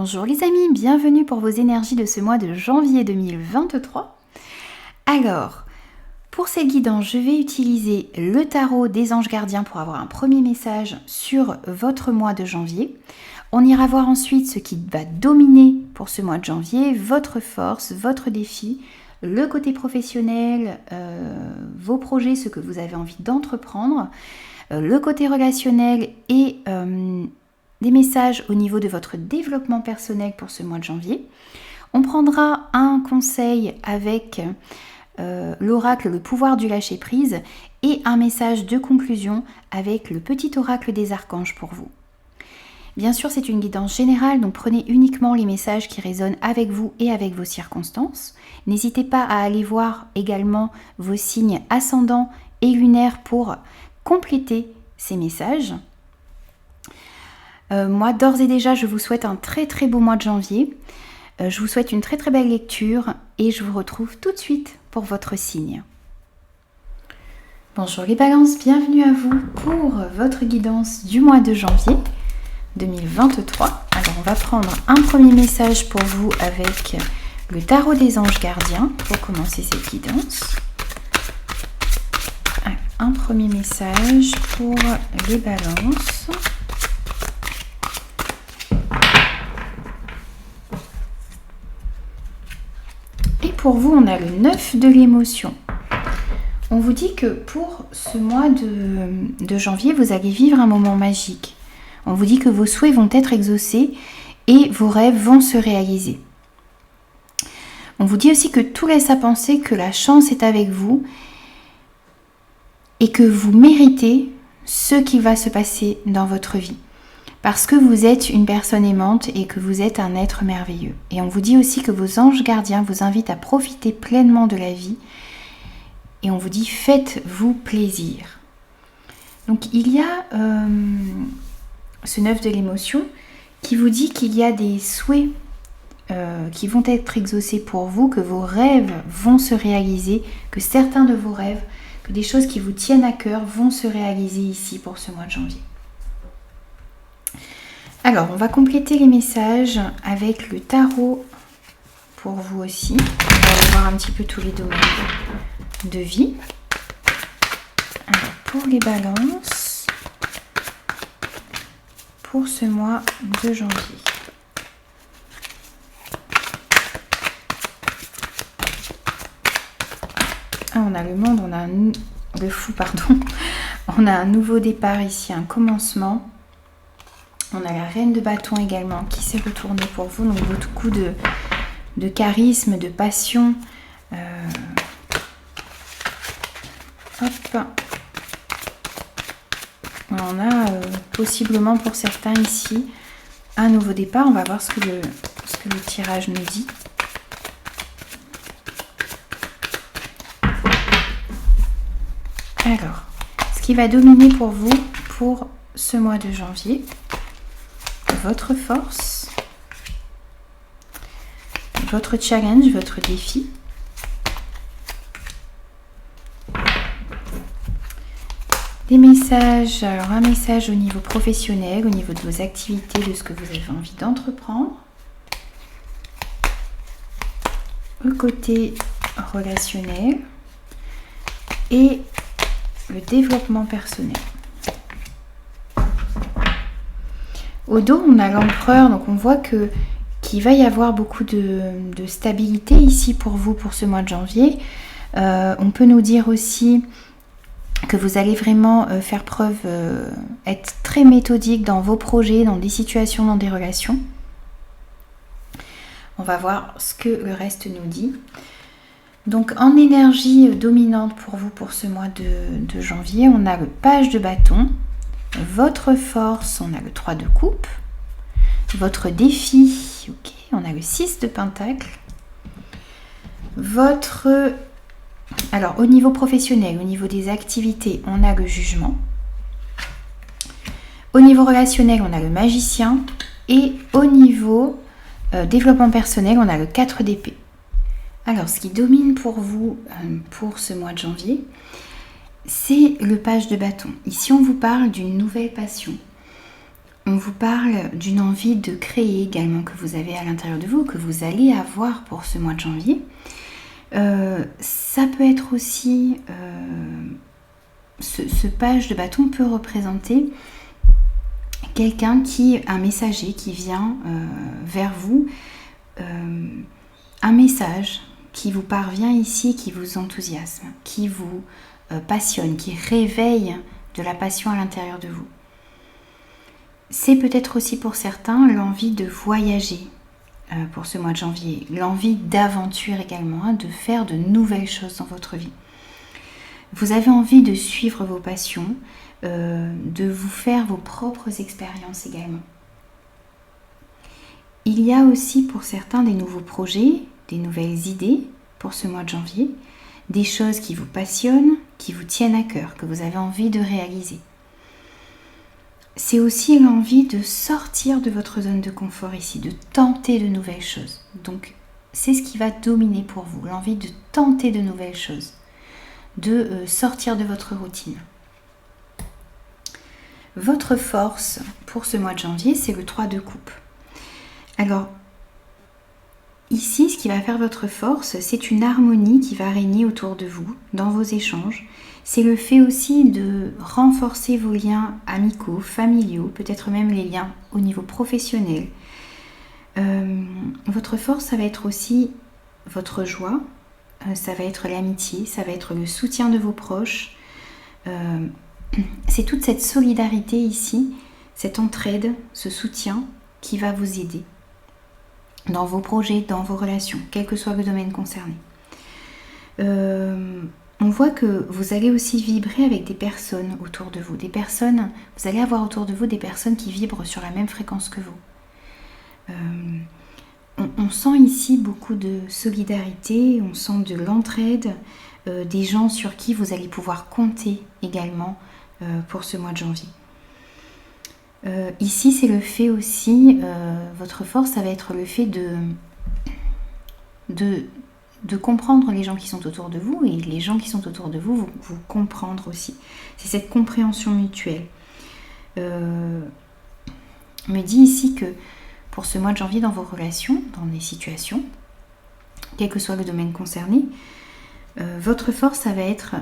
Bonjour les amis, bienvenue pour vos énergies de ce mois de janvier 2023. Alors, pour cette guidance, je vais utiliser le tarot des anges gardiens pour avoir un premier message sur votre mois de janvier. On ira voir ensuite ce qui va dominer pour ce mois de janvier, votre force, votre défi, le côté professionnel, vos projets, ce que vous avez envie d'entreprendre, le côté relationnel et des messages au niveau de votre développement personnel pour ce mois de janvier. On prendra un conseil avec l'oracle, le pouvoir du lâcher-prise, et un message de conclusion avec le petit oracle des archanges pour vous. Bien sûr, c'est une guidance générale, donc prenez uniquement les messages qui résonnent avec vous et avec vos circonstances. N'hésitez pas à aller voir également vos signes ascendants et lunaires pour compléter ces messages. Moi, d'ores et déjà, je vous souhaite un très très beau mois de janvier. Je vous souhaite une très très belle lecture et je vous retrouve tout de suite pour votre signe. Bonjour les balances, bienvenue à vous pour votre guidance du mois de janvier 2023. Alors on va prendre un premier message pour vous avec le tarot des anges gardiens pour commencer cette guidance. Un premier message pour les balances. Pour vous, on a le 9 de l'émotion. On vous dit que pour ce mois de janvier, vous allez vivre un moment magique. On vous dit que vos souhaits vont être exaucés et vos rêves vont se réaliser. On vous dit aussi que tout laisse à penser que la chance est avec vous et que vous méritez ce qui va se passer dans votre vie. Parce que vous êtes une personne aimante et que vous êtes un être merveilleux. Et on vous dit aussi que vos anges gardiens vous invitent à profiter pleinement de la vie. Et on vous dit, faites-vous plaisir. Donc il y a ce 9 de l'émotion qui vous dit qu'il y a des souhaits qui vont être exaucés pour vous, que vos rêves vont se réaliser, que certains de vos rêves, que des choses qui vous tiennent à cœur vont se réaliser ici pour ce mois de janvier. Alors, on va compléter les messages avec le tarot pour vous aussi. On va aller voir un petit peu tous les domaines de vie. Alors, pour les balances, pour ce mois de janvier. On a le monde, on a le fou, pardon. On a un nouveau départ ici, un commencement. On a la reine de bâton également qui s'est retournée pour vous. Donc beaucoup de charisme, de passion. Hop. On a possiblement pour certains ici un nouveau départ. On va voir ce que le tirage nous dit. Alors, ce qui va dominer pour vous pour ce mois de janvier. Votre force, votre challenge, votre défi. Des messages, alors un message au niveau professionnel, au niveau de vos activités, de ce que vous avez envie d'entreprendre. Le côté relationnel et le développement personnel. Au dos, on a l'empereur, donc on voit qu'il va y avoir beaucoup de stabilité ici pour vous pour ce mois de janvier. On peut nous dire aussi que vous allez vraiment faire preuve, être très méthodique dans vos projets, dans des situations, dans des relations. On va voir ce que le reste nous dit. Donc en énergie dominante pour vous pour ce mois de janvier, on a le page de bâton. Votre force, on a le 3 de coupe. Votre défi, ok, on a le 6 de pentacle. Alors au niveau professionnel, au niveau des activités, on a le jugement. Au niveau relationnel, on a le magicien. Et au niveau développement personnel, on a le 4 d'épée. Alors ce qui domine pour vous pour ce mois de janvier, c'est le page de bâton. Ici, on vous parle d'une nouvelle passion. On vous parle d'une envie de créer également que vous avez à l'intérieur de vous, que vous allez avoir pour ce mois de janvier. Ça peut être aussi, ce page de bâton peut représenter quelqu'un un messager qui vient vers vous, un message qui vous parvient ici, qui vous enthousiasme, qui vous passionne, qui réveille de la passion à l'intérieur de vous. C'est peut-être aussi pour certains l'envie de voyager pour ce mois de janvier, l'envie d'aventure également, de faire de nouvelles choses dans votre vie. Vous avez envie de suivre vos passions, de vous faire vos propres expériences également. Il y a aussi pour certains des nouveaux projets, des nouvelles idées pour ce mois de janvier, des choses qui vous passionnent, qui vous tiennent à cœur, que vous avez envie de réaliser. C'est aussi l'envie de sortir de votre zone de confort ici, de tenter de nouvelles choses. Donc, c'est ce qui va dominer pour vous, l'envie de tenter de nouvelles choses, de sortir de votre routine. Votre force pour ce mois de janvier, c'est le 3 de coupe. Alors, ici, ce qui va faire votre force, c'est une harmonie qui va régner autour de vous, dans vos échanges. C'est le fait aussi de renforcer vos liens amicaux, familiaux, peut-être même les liens au niveau professionnel. Votre force, ça va être aussi votre joie, ça va être l'amitié, ça va être le soutien de vos proches. C'est toute cette solidarité ici, cette entraide, ce soutien qui va vous aider dans vos projets, dans vos relations, quel que soit le domaine concerné. On voit que vous allez aussi vibrer avec des personnes autour de vous. Vous allez avoir autour de vous des personnes qui vibrent sur la même fréquence que vous. On sent ici beaucoup de solidarité, on sent de l'entraide, des gens sur qui vous allez pouvoir compter également pour ce mois de janvier. Ici, c'est le fait aussi, votre force, ça va être le fait de comprendre les gens qui sont autour de vous, et les gens qui sont autour de vous comprendre aussi. C'est cette compréhension mutuelle. On me dit ici que pour ce mois de janvier, dans vos relations, dans les situations, quel que soit le domaine concerné, votre force, ça va être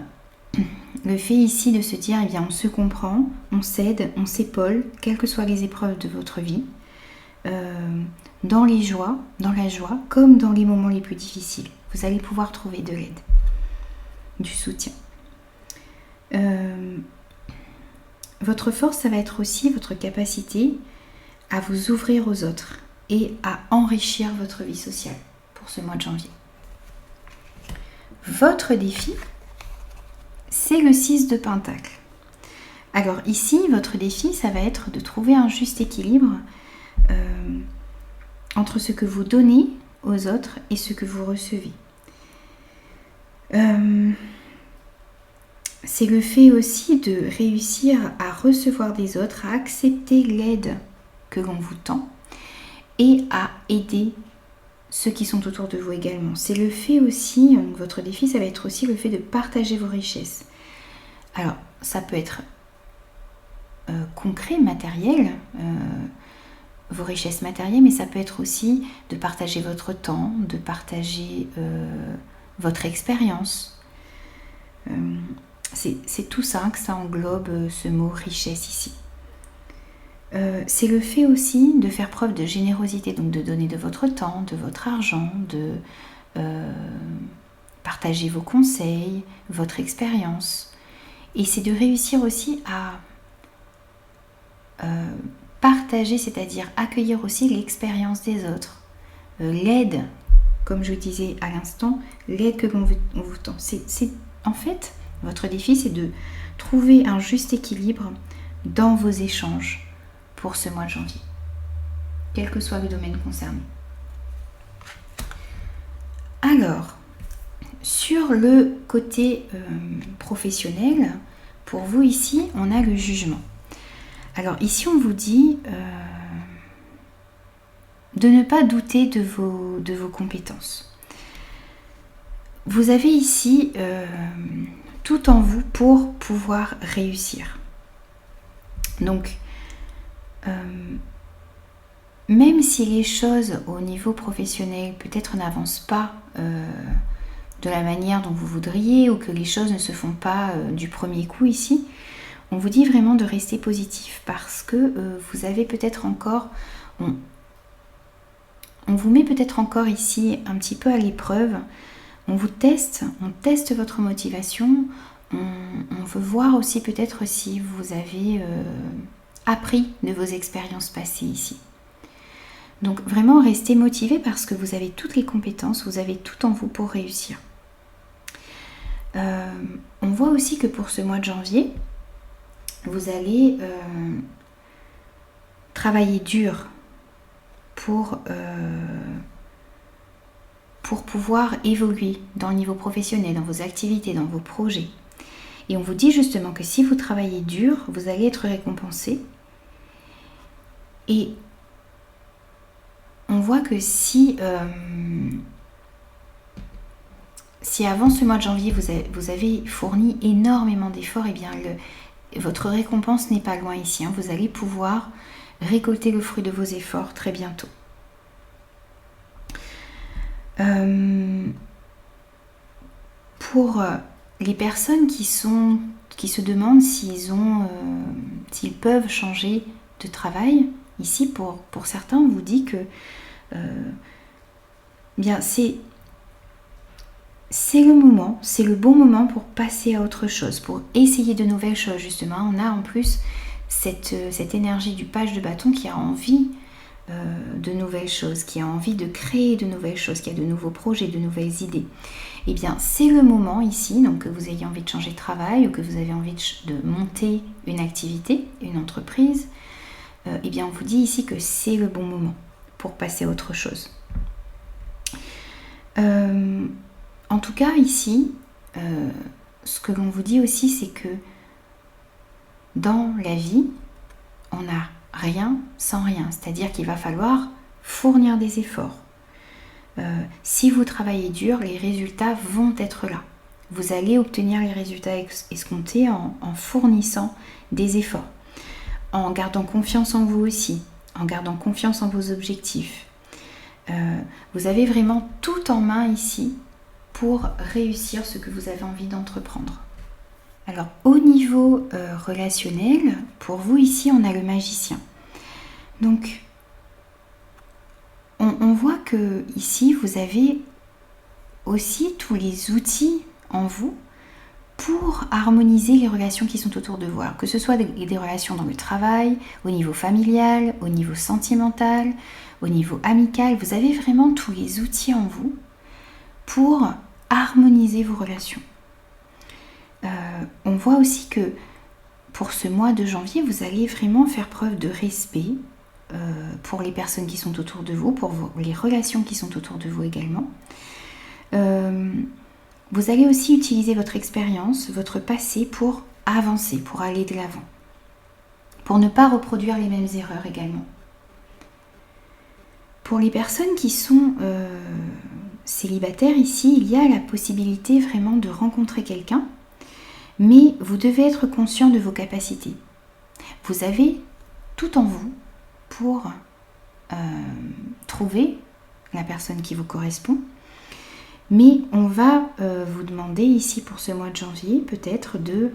le fait ici de se dire, eh bien, on se comprend, on s'aide, on s'épaule, quelles que soient les épreuves de votre vie, dans la joie, comme dans les moments les plus difficiles. Vous allez pouvoir trouver de l'aide, du soutien. Votre force, ça va être aussi votre capacité à vous ouvrir aux autres et à enrichir votre vie sociale pour ce mois de janvier. Votre défi, c'est le 6 de Pentacle. Alors ici, votre défi, ça va être de trouver un juste équilibre entre ce que vous donnez aux autres et ce que vous recevez. C'est le fait aussi de réussir à recevoir des autres, à accepter l'aide que l'on vous tend et à aider ceux qui sont autour de vous également. C'est le fait aussi, votre défi, ça va être aussi le fait de partager vos richesses. Alors, ça peut être concret, matériel, vos richesses matérielles, mais ça peut être aussi de partager votre temps, de partager votre expérience. C'est tout ça que ça englobe, ce mot richesse ici. C'est le fait aussi de faire preuve de générosité, donc de donner de votre temps, de votre argent, de partager vos conseils, votre expérience. Et c'est de réussir aussi à partager, c'est-à-dire accueillir aussi l'expérience des autres, l'aide, comme je disais à l'instant, l'aide que l'on vous tend. En fait, votre défi, c'est de trouver un juste équilibre dans vos échanges pour ce mois de janvier, quel que soit le domaine concerné. Alors, sur le côté professionnel, pour vous ici, on a le jugement. Alors ici, on vous dit de ne pas douter de vos compétences. Vous avez ici tout en vous pour pouvoir réussir. Donc, Même si les choses au niveau professionnel peut-être n'avancent pas de la manière dont vous voudriez, ou que les choses ne se font pas du premier coup ici, on vous dit vraiment de rester positif, parce que vous avez peut-être encore... On vous met peut-être encore ici un petit peu à l'épreuve. On vous teste, on teste votre motivation. On veut voir aussi peut-être si vous avez appris de vos expériences passées ici. Donc vraiment restez motivé, parce que vous avez toutes les compétences, vous avez tout en vous pour réussir. On voit aussi que pour ce mois de janvier, vous allez travailler dur pour pouvoir évoluer dans le niveau professionnel, dans vos activités, dans vos projets. Et on vous dit justement que si vous travaillez dur, vous allez être récompensé. Et on voit que si avant ce mois de janvier, vous avez fourni énormément d'efforts, et bien votre récompense n'est pas loin ici. Vous allez pouvoir récolter le fruit de vos efforts très bientôt. Pour les personnes qui se demandent s'ils peuvent changer de travail, ici pour certains on vous dit que bien c'est le moment, c'est le bon moment pour passer à autre chose, pour essayer de nouvelles choses justement. On a en plus cette énergie du page de bâton qui a envie de nouvelles choses, qui a envie de créer de nouvelles choses, qui a de nouveaux projets, de nouvelles idées. Et bien c'est le moment ici, donc que vous ayez envie de changer de travail ou que vous avez envie de monter une activité, une entreprise, et bien on vous dit ici que c'est le bon moment pour passer à autre chose. En tout cas ici, ce que l'on vous dit aussi, c'est que dans la vie, on n'a rien sans rien, c'est-à-dire qu'il va falloir fournir des efforts. Si vous travaillez dur, les résultats vont être là. Vous allez obtenir les résultats escomptés en fournissant des efforts, en gardant confiance en vous aussi, en gardant confiance en vos objectifs. Vous avez vraiment tout en main ici pour réussir ce que vous avez envie d'entreprendre. Alors au niveau relationnel, pour vous ici on a le magicien. Donc on voit que ici vous avez aussi tous les outils en vous pour harmoniser les relations qui sont autour de vous. Alors, que ce soit des relations dans le travail, au niveau familial, au niveau sentimental, au niveau amical, vous avez vraiment tous les outils en vous pour harmoniser vos relations. On voit aussi que pour ce mois de janvier, vous allez vraiment faire preuve de respect pour les personnes qui sont autour de vous, pour les relations qui sont autour de vous également. Vous allez aussi utiliser votre expérience, votre passé pour avancer, pour aller de l'avant, pour ne pas reproduire les mêmes erreurs également. Pour les personnes qui sont célibataires ici, il y a la possibilité vraiment de rencontrer quelqu'un, mais vous devez être conscient de vos capacités. Vous avez tout en vous pour trouver la personne qui vous correspond, mais on va vous demander ici pour ce mois de janvier peut-être de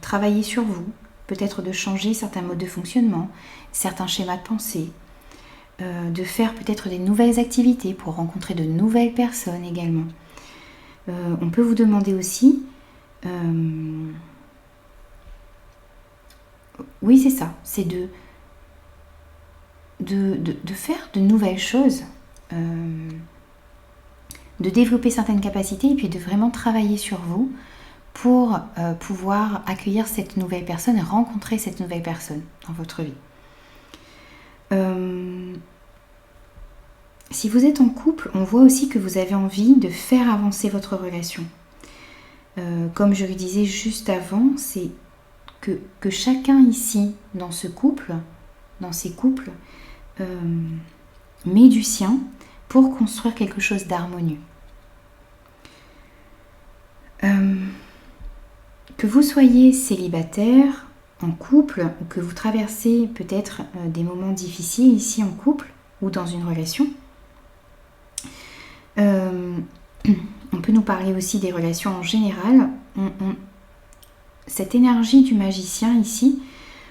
travailler sur vous, peut-être de changer certains modes de fonctionnement, certains schémas de pensée, de faire peut-être des nouvelles activités pour rencontrer de nouvelles personnes également. On peut vous demander aussi, oui c'est ça, c'est de faire de nouvelles choses, de développer certaines capacités et puis de vraiment travailler sur vous pour pouvoir accueillir cette nouvelle personne et rencontrer cette nouvelle personne dans votre vie. Si vous êtes en couple, on voit aussi que vous avez envie de faire avancer votre relation. Comme je le disais juste avant, c'est que chacun ici dans ce couple, dans ces couples, met du sien pour construire quelque chose d'harmonieux. Que vous soyez célibataire en couple ou que vous traversez peut-être des moments difficiles ici en couple ou dans une relation. On peut nous parler aussi des relations en général. Cette énergie du magicien ici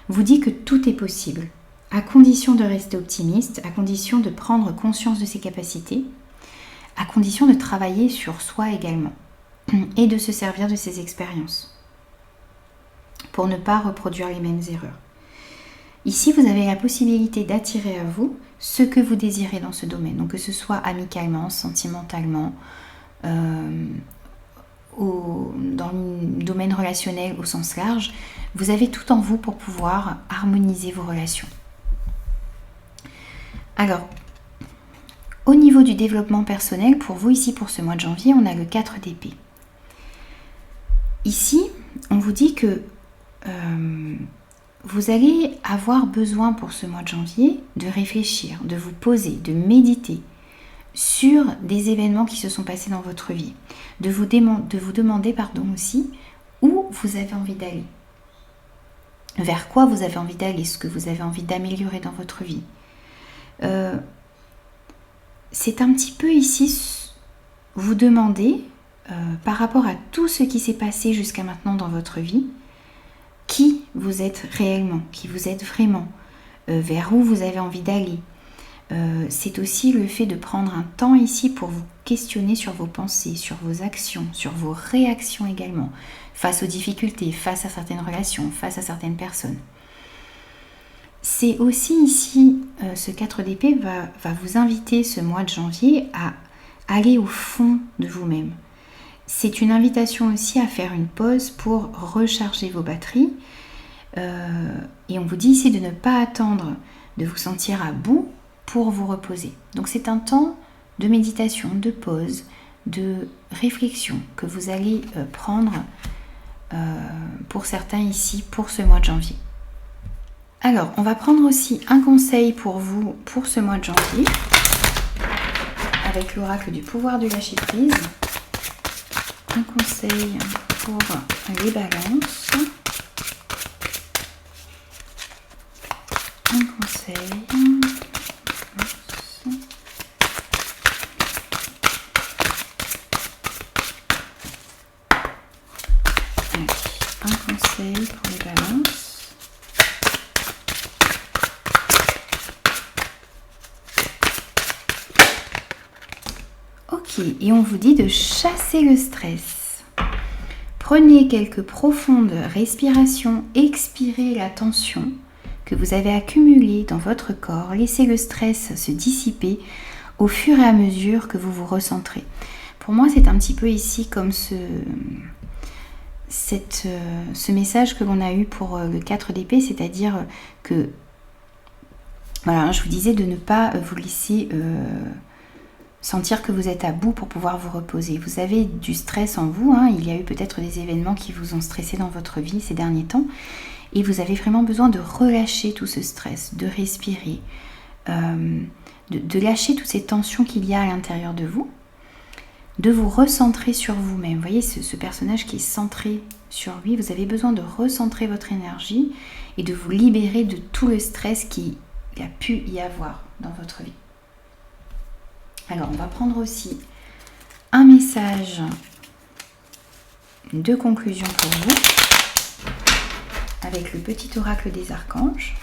vous dit que tout est possible, à condition de rester optimiste, à condition de prendre conscience de ses capacités, à condition de travailler sur soi également et de se servir de ses expériences pour ne pas reproduire les mêmes erreurs. Ici, vous avez la possibilité d'attirer à vous ce que vous désirez dans ce domaine, donc que ce soit amicalement, sentimentalement, dans le domaine relationnel au sens large, vous avez tout en vous pour pouvoir harmoniser vos relations. Alors, au niveau du développement personnel, pour vous ici pour ce mois de janvier, on a le 4 d'épée. Ici, on vous dit que vous allez avoir besoin pour ce mois de janvier de réfléchir, de vous poser, de méditer sur des événements qui se sont passés dans votre vie, de vous demander aussi où vous avez envie d'aller, vers quoi vous avez envie d'aller, ce que vous avez envie d'améliorer dans votre vie. C'est un petit peu ici vous demander par rapport à tout ce qui s'est passé jusqu'à maintenant dans votre vie, qui vous êtes réellement, qui vous êtes vraiment, vers où vous avez envie d'aller. C'est aussi le fait de prendre un temps ici pour vous questionner sur vos pensées, sur vos actions, sur vos réactions également, face aux difficultés, face à certaines relations, face à certaines personnes. C'est aussi ici, ce 4 d'épée va vous inviter ce mois de janvier à aller au fond de vous-même. C'est une invitation aussi à faire une pause pour recharger vos batteries. Et on vous dit ici de ne pas attendre de vous sentir à bout pour vous reposer. Donc c'est un temps de méditation, de pause, de réflexion que vous allez prendre pour certains ici pour ce mois de janvier. Alors, on va prendre aussi un conseil pour vous pour ce mois de janvier avec l'oracle du pouvoir du lâcher prise. Un conseil pour les balances. Un conseil. Un conseil pour les balances. Ok, et on vous dit de chasser le stress. Prenez quelques profondes respirations, expirez la tension que vous avez accumulée dans votre corps. Laissez le stress se dissiper au fur et à mesure que vous vous recentrez. Pour moi, c'est un petit peu ici comme ce message que l'on a eu pour le 4 d'épée, c'est-à-dire que, voilà, je vous disais de ne pas vous laisser sentir que vous êtes à bout pour pouvoir vous reposer. Vous avez du stress en vous, il y a eu peut-être des événements qui vous ont stressé dans votre vie ces derniers temps, et vous avez vraiment besoin de relâcher tout ce stress, de respirer, de lâcher toutes ces tensions qu'il y a à l'intérieur de vous, de vous recentrer sur vous-même. Vous voyez ce personnage qui est centré sur lui, vous avez besoin de recentrer votre énergie et de vous libérer de tout le stress qu'il a pu y avoir dans votre vie. Alors, on va prendre aussi un message de conclusion pour vous avec le petit oracle des archanges.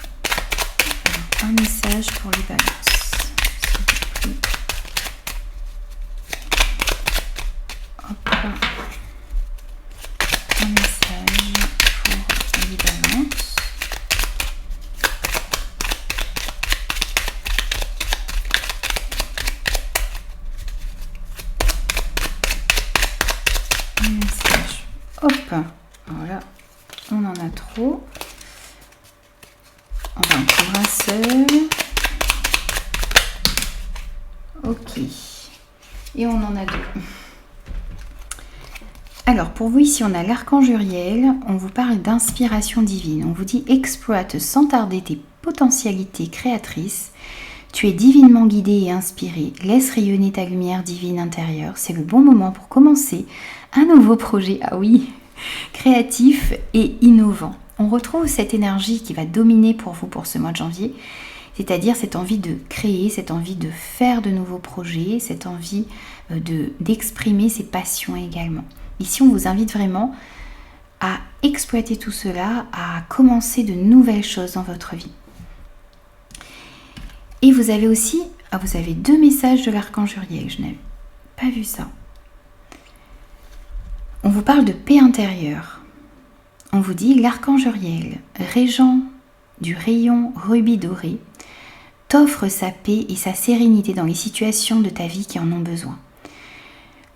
Alors, un message pour les balances. Hop. Un message pour les balances. Un message. Hop. Voilà. On en a trop. On va en prendre un seul. Ok. Et on en a deux. Alors, pour vous, ici, on a l'archange Uriel. On vous parle d'inspiration divine. On vous dit, exploite sans tarder tes potentialités créatrices. Tu es divinement guidé et inspiré. Laisse rayonner ta lumière divine intérieure. C'est le bon moment pour commencer un nouveau projet. Ah oui, créatif et innovant. on retrouve cette énergie qui va dominer pour vous pour ce mois de janvier, c'est-à-dire cette envie de créer, cette envie de faire de nouveaux projets, cette envie d'exprimer ses passions également. Ici, on vous invite vraiment à exploiter tout cela, à commencer de nouvelles choses dans votre vie. Et vous avez aussi, vous avez 2 messages de l'archange Uriel, je n'avais pas vu ça. On vous parle de paix intérieure. On vous dit, l'archange Uriel, régent du rayon rubis doré, t'offre sa paix et sa sérénité dans les situations de ta vie qui en ont besoin.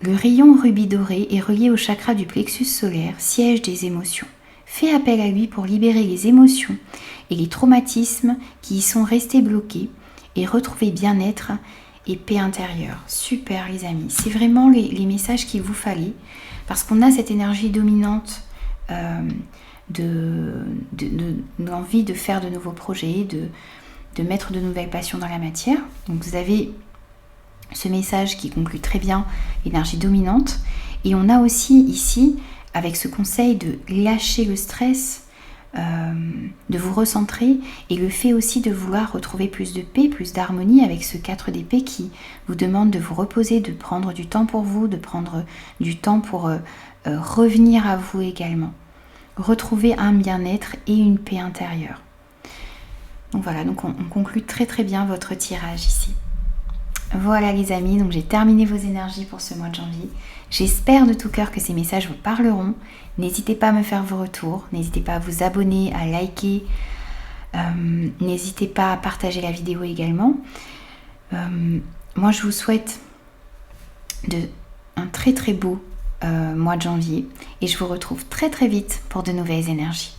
Le rayon rubis doré est relié au chakra du plexus solaire, siège des émotions. Fais appel à lui pour libérer les émotions et les traumatismes qui y sont restés bloqués et retrouver bien-être et paix intérieure. Super les amis, c'est vraiment les messages qu'il vous fallait parce qu'on a cette énergie dominante de l'envie de faire de nouveaux projets, de mettre de nouvelles passions dans la matière. Donc vous avez ce message qui conclut très bien l'énergie dominante. Et on a aussi ici, avec ce conseil de lâcher le stress, de vous recentrer et le fait aussi de vouloir retrouver plus de paix, plus d'harmonie avec ce 4 d'épée qui vous demande de vous reposer, de prendre du temps pour vous, de prendre du temps pour revenir à vous également. Retrouver un bien-être et une paix intérieure. Donc voilà, donc on conclut très très bien votre tirage ici. Voilà les amis, donc j'ai terminé vos énergies pour ce mois de janvier. J'espère de tout cœur que ces messages vous parleront. N'hésitez pas à me faire vos retours, n'hésitez pas à vous abonner, à liker, n'hésitez pas à partager la vidéo également. Moi je vous souhaite un très très beau mois de janvier et je vous retrouve très très vite pour de nouvelles énergies.